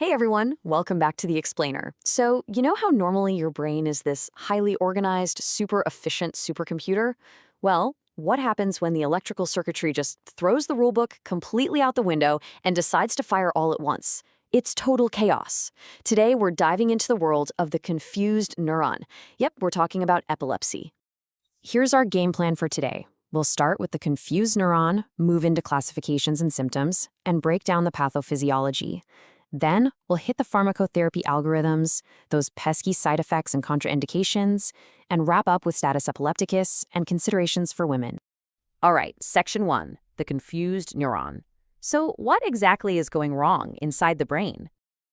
Hey everyone, welcome back to The Explainer. So, you know how normally your brain is this highly organized, super efficient supercomputer? Well, what happens when the electrical circuitry just throws the rulebook completely out the window and decides to fire all at once? It's total chaos. Today, we're diving into the world of the confused neuron. Yep, we're talking about epilepsy. Here's our game plan for today. We'll start with the confused neuron, move into classifications and symptoms, and break down the pathophysiology. Then, we'll hit the pharmacotherapy algorithms, those pesky side effects and contraindications, and wrap up with status epilepticus and considerations for women. All right, section 1, the confused neuron. So what exactly is going wrong inside the brain?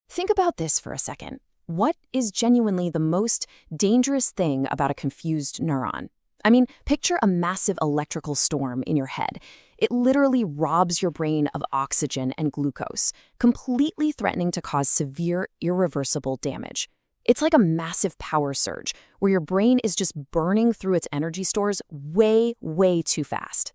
Think about this for a second. What is genuinely the most dangerous thing about a confused neuron? I mean, picture a massive electrical storm in your head. It literally robs your brain of oxygen and glucose, completely threatening to cause severe, irreversible damage. It's like a massive power surge, where your brain is just burning through its energy stores way, way too fast.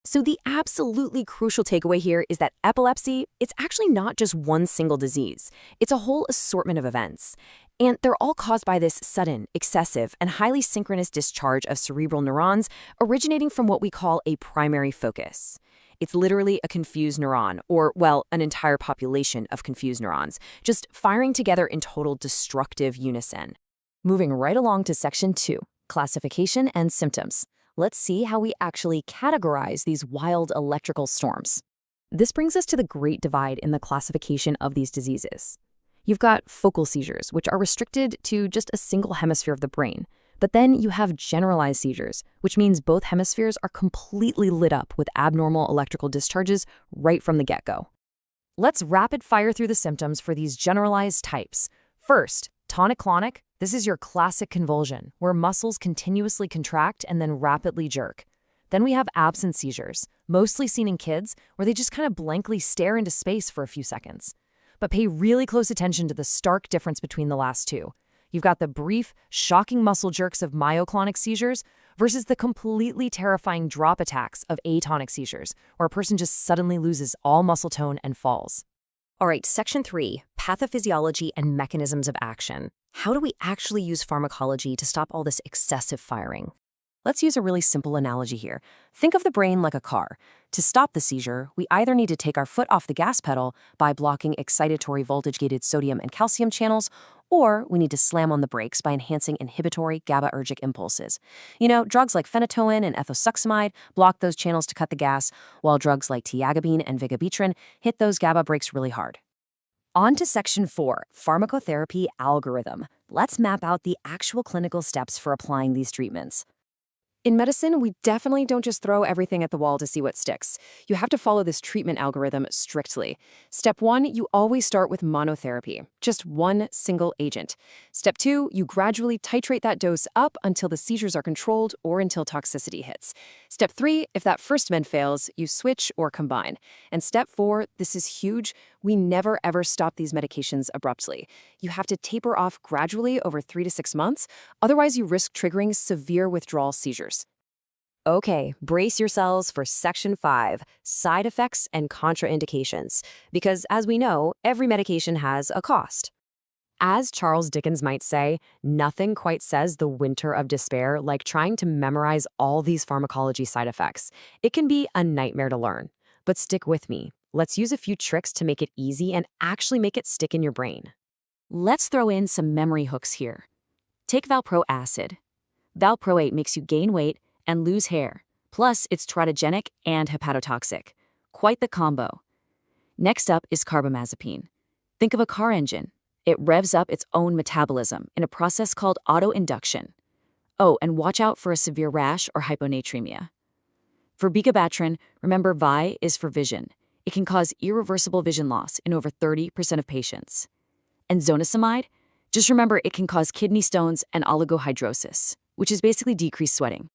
So the absolutely crucial takeaway here is that epilepsy, it's actually not just one single disease. It's a whole assortment of events. And they're all caused by this sudden, excessive, and highly synchronous discharge of cerebral neurons originating from what we call a primary focus. It's literally a confused neuron, or, well, an entire population of confused neurons, just firing together in total destructive unison. Moving right along to section 2, classification and symptoms. Let's see how we actually categorize these wild electrical storms. This brings us to the great divide in the classification of these diseases. You've got focal seizures, which are restricted to just a single hemisphere of the brain. But then you have generalized seizures, which means both hemispheres are completely lit up with abnormal electrical discharges right from the get-go. Let's rapid fire through the symptoms for these generalized types. First, tonic-clonic. This is your classic convulsion, where muscles continuously contract and then rapidly jerk. Then we have absent seizures, mostly seen in kids, where they just kind of blankly stare into space for a few seconds. But pay really close attention to the stark difference between the last two. You've got the brief, shocking muscle jerks of myoclonic seizures versus the completely terrifying drop attacks of atonic seizures, where a person just suddenly loses all muscle tone and falls. All right, section 3, pathophysiology and mechanisms of action. How do we actually use pharmacology to stop all this excessive firing? Let's use a really simple analogy here. Think of the brain like a car. To stop the seizure, we either need to take our foot off the gas pedal by blocking excitatory voltage-gated sodium and calcium channels, or we need to slam on the brakes by enhancing inhibitory GABAergic impulses. You know, drugs like Phenytoin and Ethosuximide block those channels to cut the gas, while drugs like tiagabine and Gabapentin hit those GABA brakes really hard. On to section 4, pharmacotherapy algorithm. Let's map out the actual clinical steps for applying these treatments. In medicine, we definitely don't just throw everything at the wall to see what sticks. You have to follow this treatment algorithm strictly. Step 1, you always start with monotherapy, just one single agent. Step 2, you gradually titrate that dose up until the seizures are controlled or until toxicity hits. Step 3, if that first med fails, you switch or combine. And step 4, this is huge, we never ever stop these medications abruptly. You have to taper off gradually over 3 to 6 months, otherwise you risk triggering severe withdrawal seizures. Okay, brace yourselves for section 5, side effects and contraindications, because as we know, every medication has a cost. As Charles Dickens might say, nothing quite says the winter of despair like trying to memorize all these pharmacology side effects. It can be a nightmare to learn. But stick with me. Let's use a few tricks to make it easy and actually make it stick in your brain. Let's throw in some memory hooks here. Take Valproate acid. Valproate makes you gain weight and lose hair. Plus, it's teratogenic and hepatotoxic. Quite the combo. Next up is Carbamazepine. Think of a car engine. It revs up its own metabolism in a process called autoinduction. Oh, and watch out for a severe rash or hyponatremia. For Gabapentin, remember Vi is for vision. It can cause irreversible vision loss in over 30% of patients. And Zonisamide, just remember it can cause kidney stones and oligohydrosis, which is basically decreased sweating.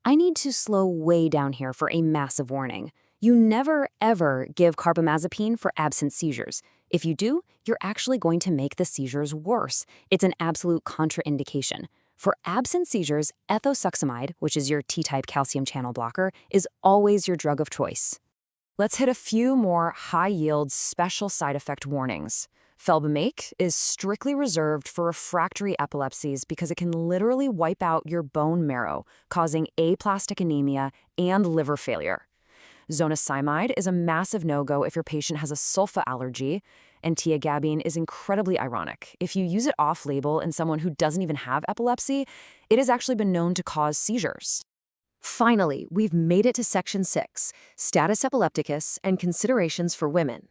I need to slow way down here for a massive warning. You never, ever give carbamazepine for absent seizures. If you do, you're actually going to make the seizures worse. It's an absolute contraindication. For absent seizures, Ethosuximide, which is your T-type calcium channel blocker, is always your drug of choice. Let's hit a few more high-yield special side effect warnings. Felbamate is strictly reserved for refractory epilepsies because it can literally wipe out your bone marrow, causing aplastic anemia and liver failure. Zonosimide is a massive no-go if your patient has a sulfa allergy, and tiagabine is incredibly ironic. If you use it off-label in someone who doesn't even have epilepsy, it has actually been known to cause seizures. Finally, we've made it to Section 6, Status Epilepticus and Considerations for Women.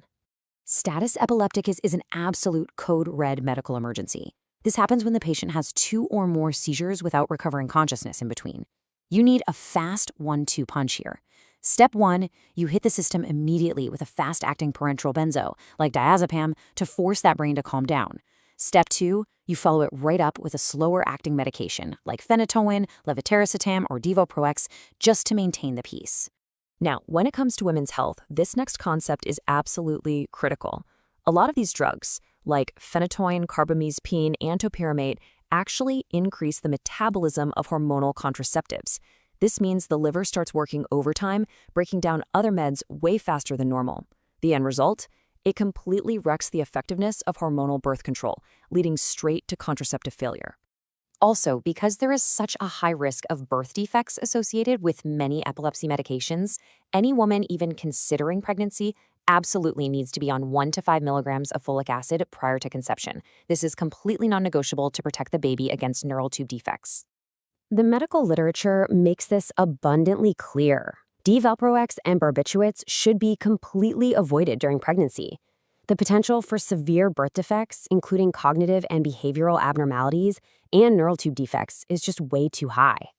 Status epilepticus is an absolute code red medical emergency. This happens when the patient has 2 or more seizures without recovering consciousness in between. You need a fast 1-2 punch here. Step 1, you hit the system immediately with a fast-acting parenteral benzo, like diazepam, to force that brain to calm down. Step 2, you follow it right up with a slower-acting medication, like Phenytoin, Levetiracetam, or Devo-Pro-X, just to maintain the peace. Now, when it comes to women's health, this next concept is absolutely critical. A lot of these drugs, like Phenytoin, Carbamazepine, and Topiramate, actually increase the metabolism of hormonal contraceptives. This means the liver starts working overtime, breaking down other meds way faster than normal. The end result? It completely wrecks the effectiveness of hormonal birth control, leading straight to contraceptive failure. Also, because there is such a high risk of birth defects associated with many epilepsy medications, any woman even considering pregnancy absolutely needs to be on 1 to 5 milligrams of folic acid prior to conception. This is completely non-negotiable to protect the baby against neural tube defects. The medical literature makes this abundantly clear. D-valproate and barbiturates should be completely avoided during pregnancy. The potential for severe birth defects, including cognitive and behavioral abnormalities and neural tube defects, is just way too high.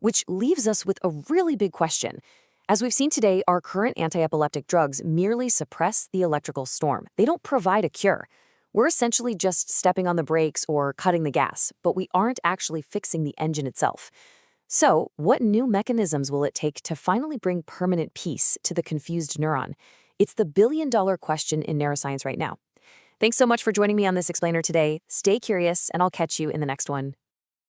Which leaves us with a really big question. As we've seen today, our current anti-epileptic drugs merely suppress the electrical storm. They don't provide a cure. We're essentially just stepping on the brakes or cutting the gas, but we aren't actually fixing the engine itself. So, what new mechanisms will it take to finally bring permanent peace to the confused neuron? It's the billion-dollar question in neuroscience right now. Thanks so much for joining me on this explainer today. Stay curious, and I'll catch you in the next one.